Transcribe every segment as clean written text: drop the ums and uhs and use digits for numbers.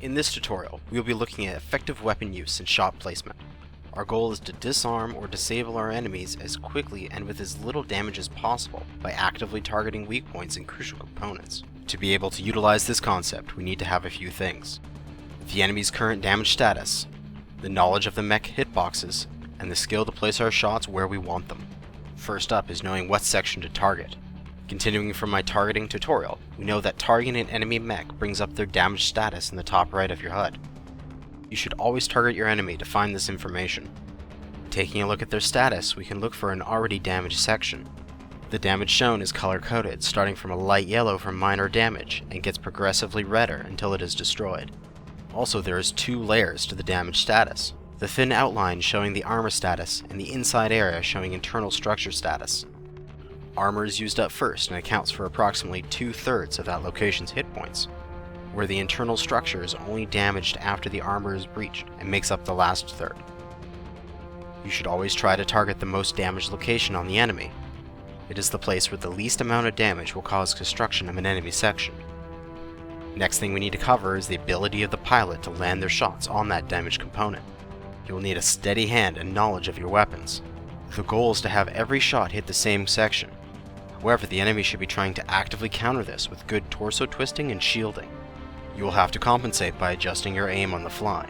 In this tutorial, we will be looking at effective weapon use and shot placement. Our goal is to disarm or disable our enemies as quickly and with as little damage as possible by actively targeting weak points and crucial components. To be able to utilize this concept, we need to have a few things: the enemy's current damage status, the knowledge of the mech hitboxes, and the skill to place our shots where we want them. First up is knowing what section to target. Continuing from my targeting tutorial, we know that targeting an enemy mech brings up their damage status in the top right of your HUD. You should always target your enemy to find this information. Taking a look at their status, we can look for an already damaged section. The damage shown is color-coded, starting from a light yellow for minor damage, and gets progressively redder until it is destroyed. Also, there is 2 layers to the damage status: the thin outline showing the armor status, and the inside area showing internal structure status. Armor is used up first and accounts for approximately 2/3 of that location's hit points, where the internal structure is only damaged after the armor is breached and makes up the last third. You should always try to target the most damaged location on the enemy. It is the place where the least amount of damage will cause destruction of an enemy section. Next thing we need to cover is the ability of the pilot to land their shots on that damaged component. You will need a steady hand and knowledge of your weapons. The goal is to have every shot hit the same section. However, the enemy should be trying to actively counter this with good torso twisting and shielding. You will have to compensate by adjusting your aim on the fly.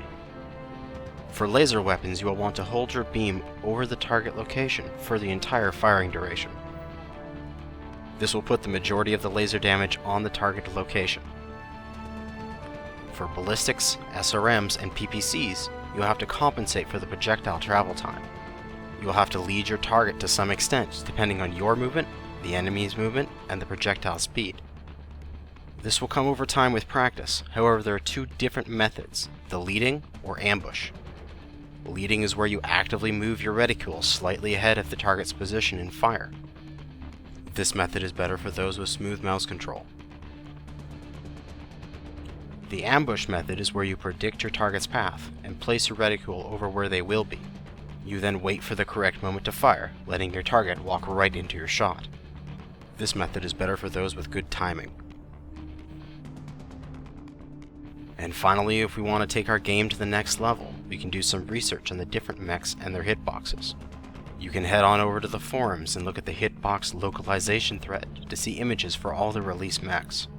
For laser weapons, you will want to hold your beam over the target location for the entire firing duration. This will put the majority of the laser damage on the target location. For Ballistics, SRMs, and PPCs, you will have to compensate for the projectile travel time. You will have to lead your target to some extent, depending on your movement, the enemy's movement, and the projectile speed. This will come over time with practice. However, there are 2 different methods: the leading or ambush. Leading is where you actively move your reticule slightly ahead of the target's position and fire. This method is better for those with smooth mouse control. The ambush method is where you predict your target's path and place your reticule over where they will be. You then wait for the correct moment to fire, letting your target walk right into your shot. This method is better for those with good timing. And finally, if we want to take our game to the next level, we can do some research on the different mechs and their hitboxes. You can head on over to the forums and look at the hitbox localization thread to see images for all the released mechs.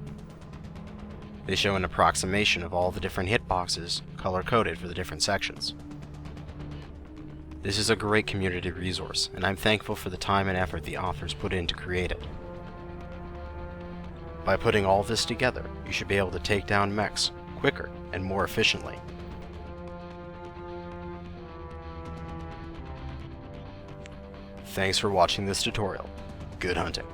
They show an approximation of all the different hitboxes, color-coded for the different sections. This is a great community resource, and I'm thankful for the time and effort the authors put in to create it. By putting all this together, you should be able to take down mechs quicker and more efficiently. Thanks for watching this tutorial. Good hunting.